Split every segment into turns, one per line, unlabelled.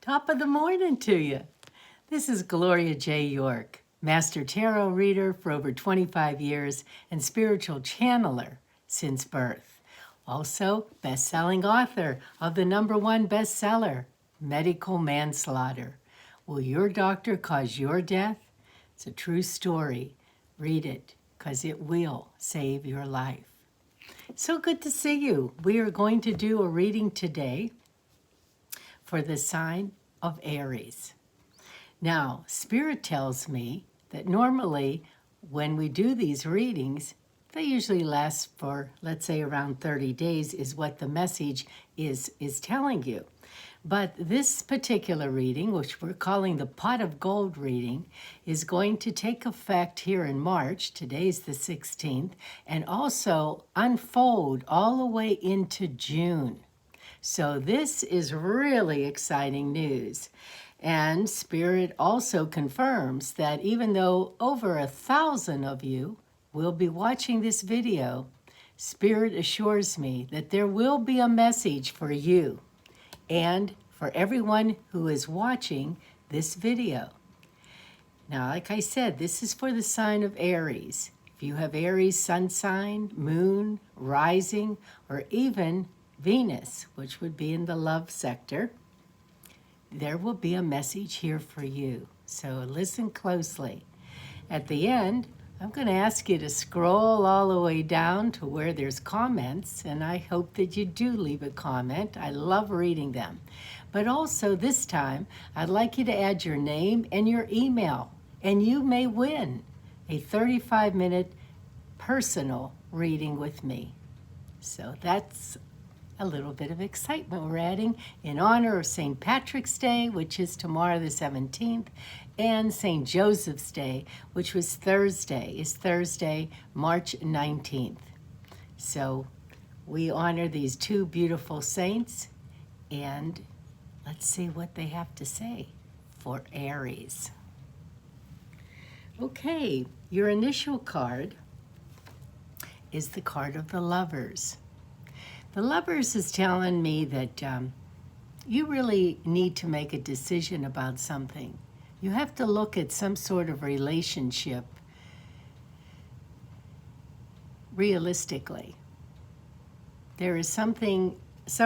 Top of the morning to you. This is Gloria J. York, Master Tarot Reader for over 25 years and spiritual channeler since birth. Also, best-selling author of the #1 bestseller, Medical Manslaughter. Will your doctor cause your death? It's a true story. Read it, because it will save your life. So good to see you. We are going to do a reading today for the sign of Aries. Now, Spirit tells me that normally when we do these readings, they usually last for, let's say, around 30 days is what the message is telling you. But this particular reading, which we're calling the Pot of Gold reading, is going to take effect here in March. Today's the 16th, and also unfold all the way into June. So this is really exciting news. And Spirit also confirms that even though over 1,000 of you will be watching this video, Spirit assures me that there will be a message for you and for everyone who is watching this video. Now, like I said, this is for the sign of Aries. If you have Aries sun sign, moon, rising, or even Venus, which would be in the love sector, there will be a message here for you. So listen closely. At the end, I'm going to ask you to scroll all the way down to where there's comments, and I hope that you do leave a comment. I love reading them. But also this time, I'd like you to add your name and your email, and you may win a 35-minute personal reading with me. So that's a little bit of excitement we're adding in honor of St. Patrick's Day, which is tomorrow the 17th, and St. Joseph's Day, which was Thursday, March 19th. So we honor these two beautiful saints, and let's see what they have to say for Aries. Okay, your initial card is the card of the Lovers. The Lovers is telling me that you really need to make a decision about something. You have to look at some sort of relationship realistically. There is some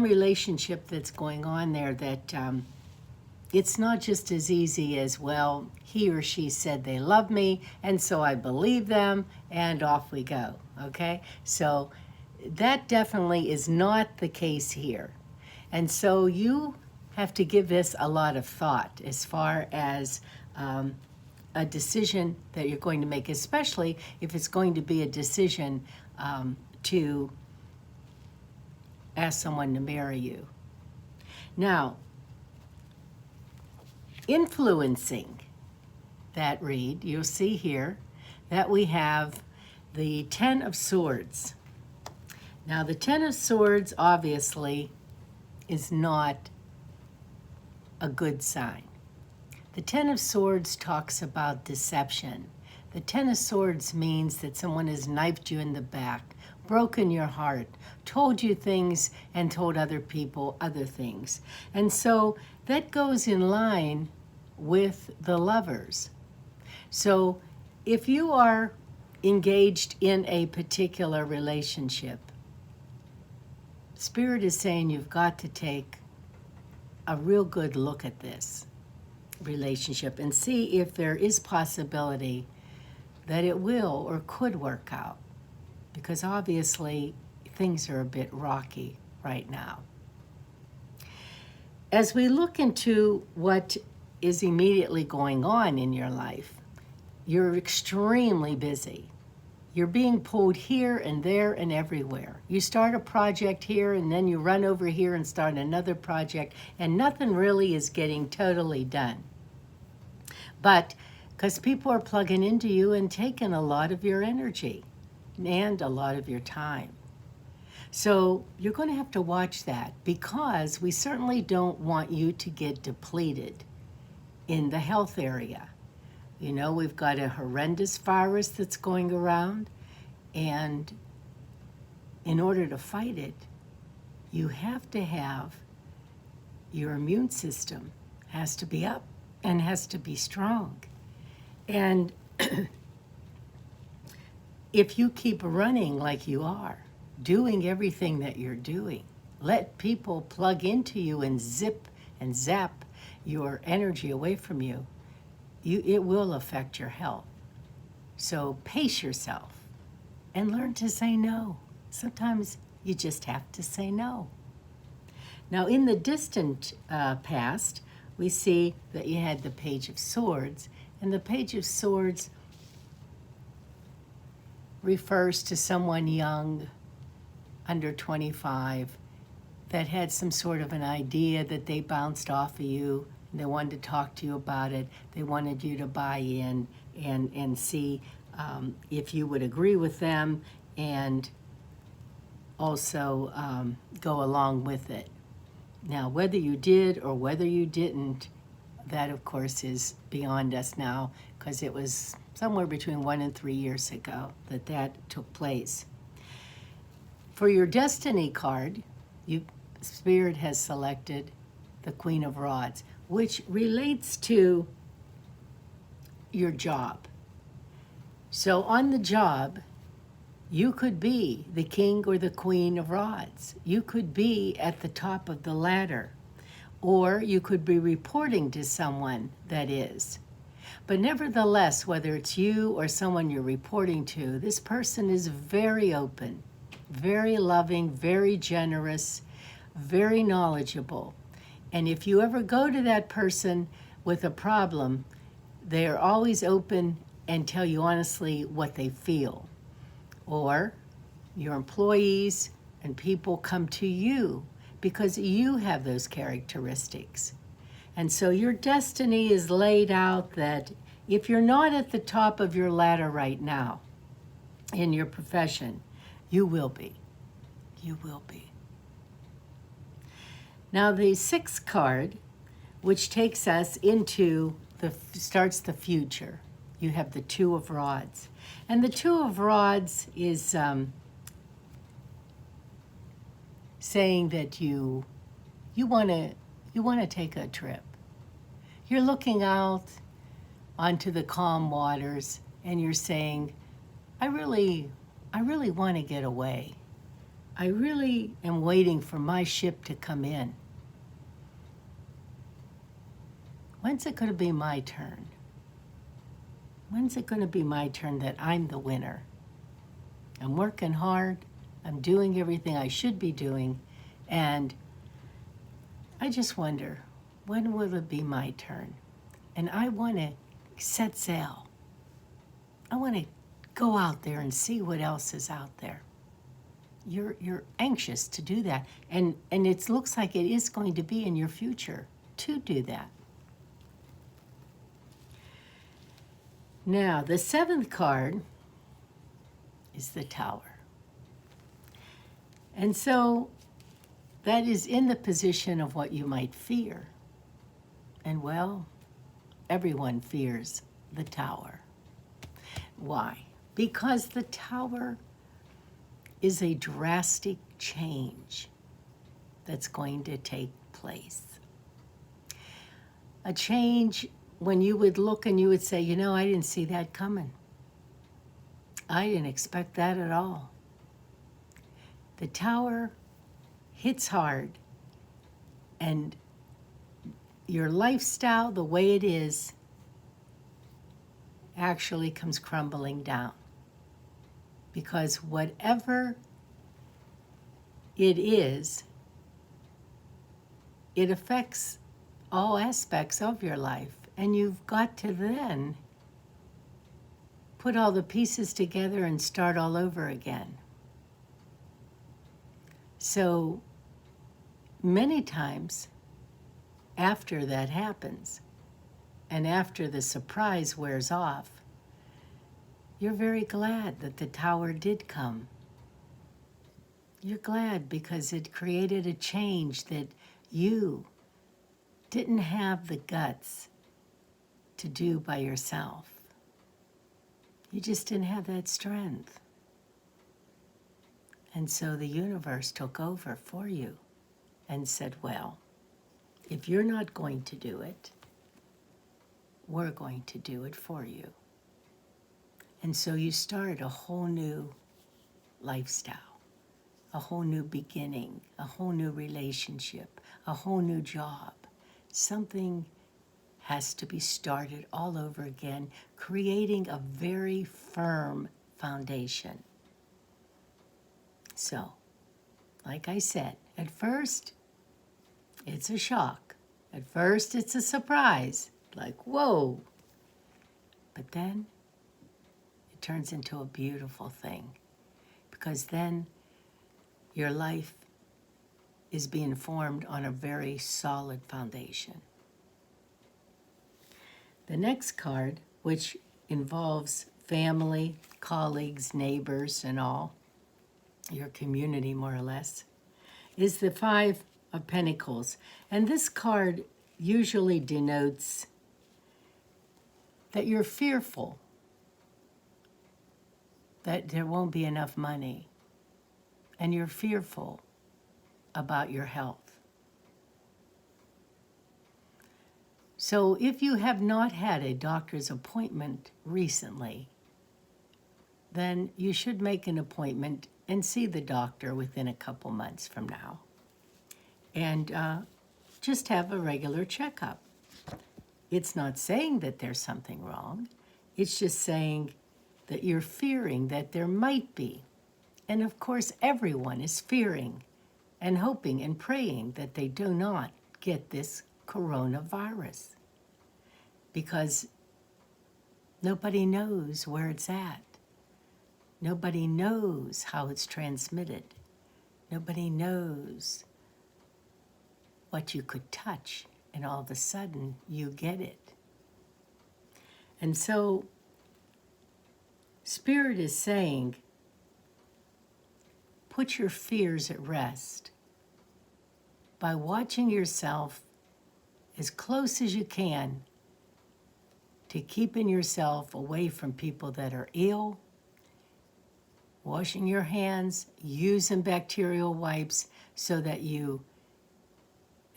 relationship that's going on there that it's not just as easy as, well, he or she said they love me, and so I believe them, and off we go, okay? So that definitely is not the case here. And so you have to give this a lot of thought as far as a decision that you're going to make, especially if it's going to be a decision to ask someone to marry you. Now, influencing that read, you'll see here that we have the 10 of Swords. Now, the 10 of Swords, obviously, is not a good sign. The 10 of Swords talks about deception. The 10 of Swords means that someone has knifed you in the back, broken your heart, told you things, and told other people other things. And so that goes in line with the Lovers. So if you are engaged in a particular relationship, Spirit is saying you've got to take a real good look at this relationship and see if there is possibility that it will or could work out. Because obviously things are a bit rocky right now. As we look into what is immediately going on in your life, you're extremely busy. You're being pulled here and there and everywhere. You start a project here and then you run over here and start another project, and nothing really is getting totally done. But because people are plugging into you and taking a lot of your energy and a lot of your time. So you're going to have to watch that, because we certainly don't want you to get depleted in the health area. You know, we've got a horrendous virus that's going around, and in order to fight it, you have to have your immune system has to be up and has to be strong. And if you keep running like you are, doing everything that you're doing, let people plug into you and zip and zap your energy away from you, it will affect your health. So pace yourself and learn to say no. Sometimes you just have to say no. Now, in the distant past, we see that you had the Page of Swords, and the Page of Swords refers to someone young, under 25, that had some sort of an idea that they bounced off of you, and they wanted to talk to you about it. They wanted you to buy in and see if you would agree with them and also go along with it. Now, whether you did or whether you didn't, that of course is beyond us now, because it was somewhere between 1 and 3 years ago that took place. For your destiny card, Spirit has selected the Queen of Rods, which relates to your job. So on the job, you could be the King or the Queen of Rods. You could be at the top of the ladder, or you could be reporting to someone that is. But nevertheless, whether it's you or someone you're reporting to, this person is very open, very loving, very generous, very knowledgeable. And if you ever go to that person with a problem, they are always open and tell you honestly what they feel. Or your employees and people come to you because you have those characteristics. And so your destiny is laid out that if you're not at the top of your ladder right now in your profession, you will be. You will be. Now the 6th card, which takes us into starts the future. You have the 2 of Rods. And the 2 of Rods is saying that you want to take a trip. You're looking out onto the calm waters and you're saying, I really want to get away. I really am waiting for my ship to come in. When's it going to be my turn? When's it going to be my turn that I'm the winner? I'm working hard. I'm doing everything I should be doing. And I just wonder, when will it be my turn? And I want to set sail. I want to go out there and see what else is out there. You're anxious to do that. And it looks like it is going to be in your future to do that. Now, the 7th card is the Tower. And so that is in the position of what you might fear. And well, everyone fears the Tower. Why? Because the Tower is a drastic change that's going to take place. A change when you would look and you would say, you know, I didn't see that coming. I didn't expect that at all. The Tower hits hard, and your lifestyle, the way it is, actually comes crumbling down. Because whatever it is, it affects all aspects of your life. And you've got to then put all the pieces together and start all over again. So many times after that happens, and after the surprise wears off, you're very glad that the Tower did come. You're glad because it created a change that you didn't have the guts to do by yourself. You just didn't have that strength. And so the universe took over for you and said, well, If you're not going to do it, we're going to do it for you. And so you start a whole new lifestyle, a whole new beginning, a whole new relationship, a whole new job. Something has to be started all over again, creating a very firm foundation. So, like I said, at first, it's a shock. At first, it's a surprise, like, whoa. But then, it turns into a beautiful thing, because then your life is being formed on a very solid foundation. The next card, which involves family, colleagues, neighbors, and all, your community more or less, is the Five of Pentacles. And this card usually denotes that you're fearful that there won't be enough money, and you're fearful about your health. So if you have not had a doctor's appointment recently, then you should make an appointment and see the doctor within a couple months from now. And just have a regular checkup. It's not saying that there's something wrong. It's just saying that you're fearing that there might be. And of course, everyone is fearing and hoping and praying that they do not get this coronavirus, because nobody knows where it's at. Nobody knows how it's transmitted. Nobody knows what you could touch, and all of a sudden you get it. And so Spirit is saying, put your fears at rest by watching yourself as close as you can to keeping yourself away from people that are ill, washing your hands, using bacterial wipes so that you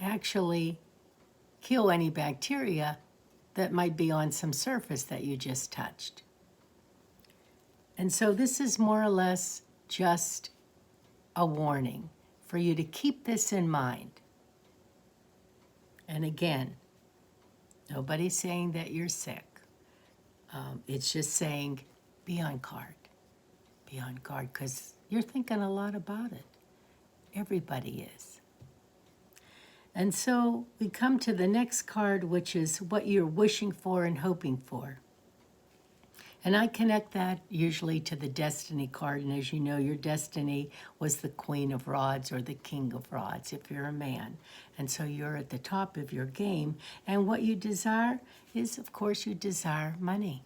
actually kill any bacteria that might be on some surface that you just touched. And so this is more or less just a warning for you to keep this in mind. And again, nobody's saying that you're sick. It's just saying be on guard. Be on guard, because you're thinking a lot about it. Everybody is. And so we come to the next card, which is what you're wishing for and hoping for. And I connect that usually to the destiny card. And as you know, your destiny was the Queen of Rods or the King of Rods if you're a man. And so you're at the top of your game. And what you desire is, of course, you desire money.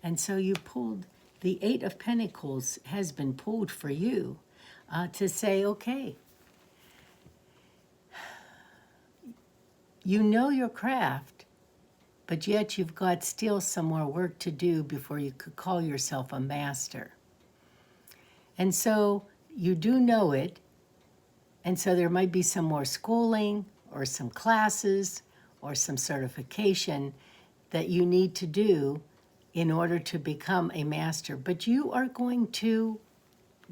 And so you pulled, the Eight of Pentacles has been pulled for you to say, okay, you know your craft, but yet you've got still some more work to do before you could call yourself a master. And so you do know it, and so there might be some more schooling or some classes or some certification that you need to do in order to become a master. But you are going to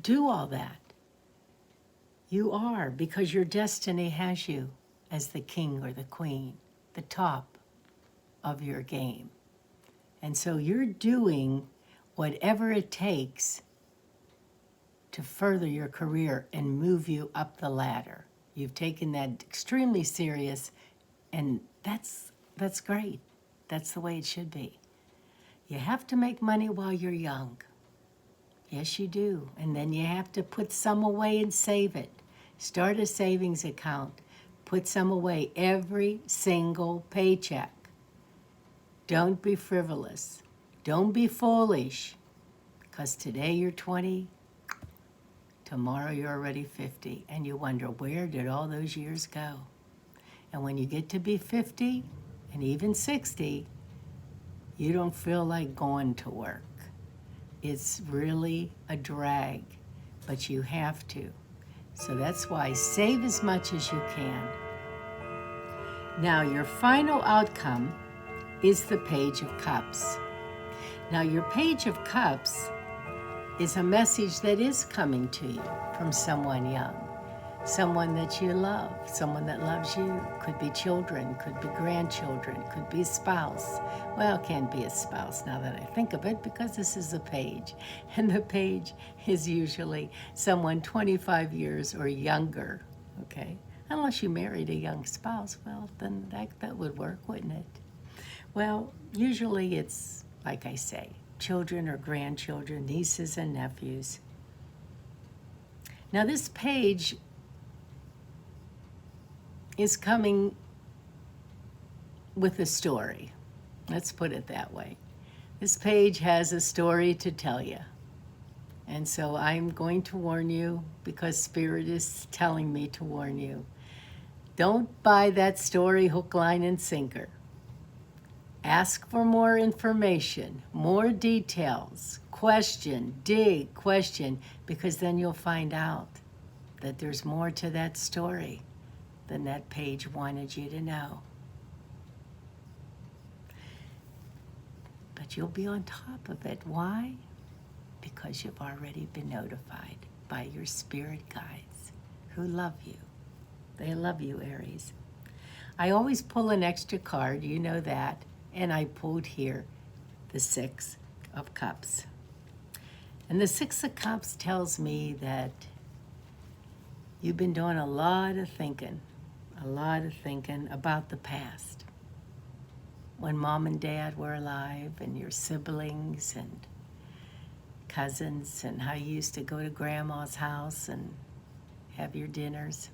do all that. You are, because your destiny has you as the king or the queen, the top of your game. And so you're doing whatever it takes to further your career and move you up the ladder. You've taken that extremely serious, and that's great. That's the way it should be. You have to make money while you're young. Yes, you do. And then you have to put some away and save it. Start a savings account. Put some away every single paycheck. Don't be frivolous. Don't be foolish. Because today you're 20, tomorrow you're already 50, and you wonder, where did all those years go? And when you get to be 50 and even 60, you don't feel like going to work. It's really a drag, but you have to. So that's why save as much as you can. Now, your final outcome is the Page of Cups. Now, your Page of Cups is a message that is coming to you from someone young, someone that you love, someone that loves you. Could be children, could be grandchildren, could be a spouse. Well, it can't be a spouse now that I think of it, because this is a page. And the page is usually someone 25 years or younger, okay? Unless you married a young spouse, well, then that would work, wouldn't it? Well, usually it's, like I say, children or grandchildren, nieces and nephews. Now, this page is coming with a story. Let's put it that way. This page has a story to tell you. And so I'm going to warn you, because Spirit is telling me to warn you. Don't buy that story hook, line, and sinker. Ask for more information, more details, question, dig, question, because then you'll find out that there's more to that story than that page wanted you to know. But you'll be on top of it. Why? Because you've already been notified by your spirit guides who love you. They love you, Aries. I always pull an extra card, you know that, and I pulled here the Six of Cups. And the Six of Cups tells me that you've been doing a lot of thinking about the past. When Mom and Dad were alive, and your siblings and cousins, and how you used to go to Grandma's house and have your dinners.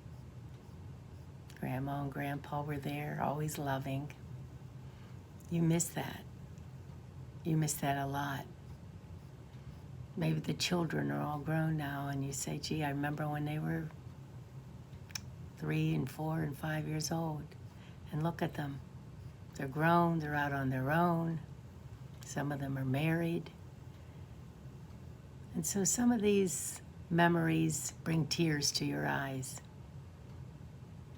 Grandma and Grandpa were there, always loving. You miss that. You miss that a lot. Maybe the children are all grown now, and you say, gee, I remember when they were 3 and 4 and 5 years old. And look at them. They're grown, they're out on their own. Some of them are married. And so some of these memories bring tears to your eyes,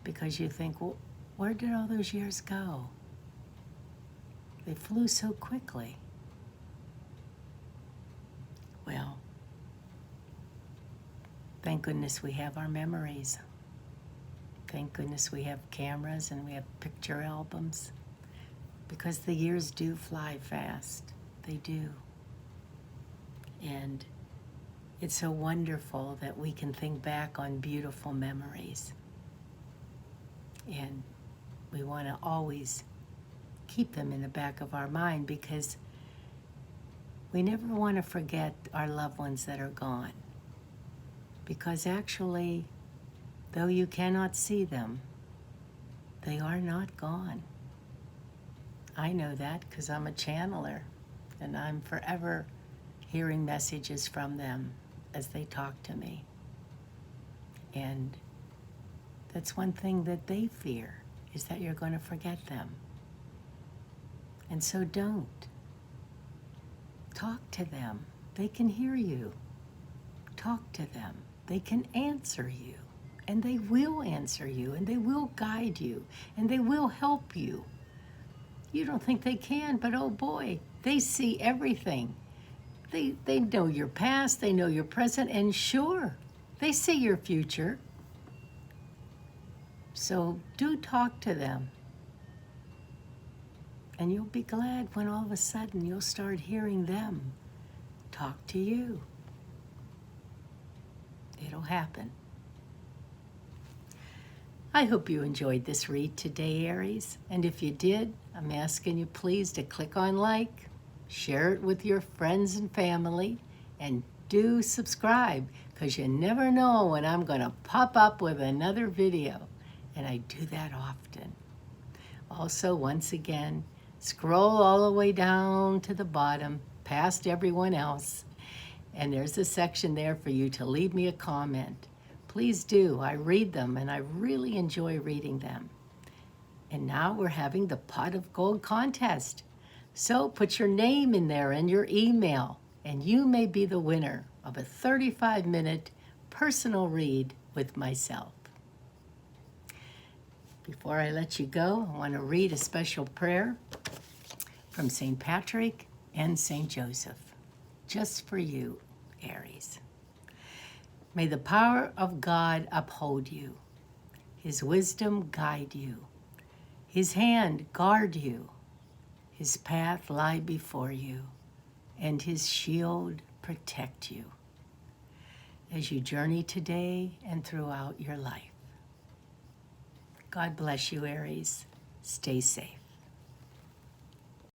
because you think, well, where did all those years go? They flew so quickly. Well, thank goodness we have our memories. Thank goodness we have cameras and we have picture albums, because the years do fly fast. They do. And it's so wonderful that we can think back on beautiful memories. And we want to always keep them in the back of our mind, because we never want to forget our loved ones that are gone. Because actually, though you cannot see them, they are not gone. I know that because I'm a channeler, and I'm forever hearing messages from them as they talk to me. And that's one thing that they fear, is that you're going to forget them. And so don't. Talk to them. They can hear you. Talk to them. They can answer you. And they will answer you. And they will guide you. And they will help you. You don't think they can, but oh boy, they see everything. They know your past. They know your present. And sure, they see your future. So do talk to them. And you'll be glad when all of a sudden you'll start hearing them talk to you. It'll happen. I hope you enjoyed this read today, Aries. And if you did, I'm asking you please to click on like, share it with your friends and family, and do subscribe, because you never know when I'm going to pop up with another video. And I do that often. Also, once again, scroll all the way down to the bottom, past everyone else, and there's a section there for you to leave me a comment. Please do. I read them, and I really enjoy reading them. And now we're having the Pot of Gold contest. So put your name in there and your email, and you may be the winner of a 35-minute personal read with myself. Before I let you go, I want to read a special prayer from St. Patrick and St. Joseph, just for you, Aries. May the power of God uphold you, His wisdom guide you, His hand guard you, His path lie before you, and His shield protect you as you journey today and throughout your life. God bless you, Aries. Stay safe.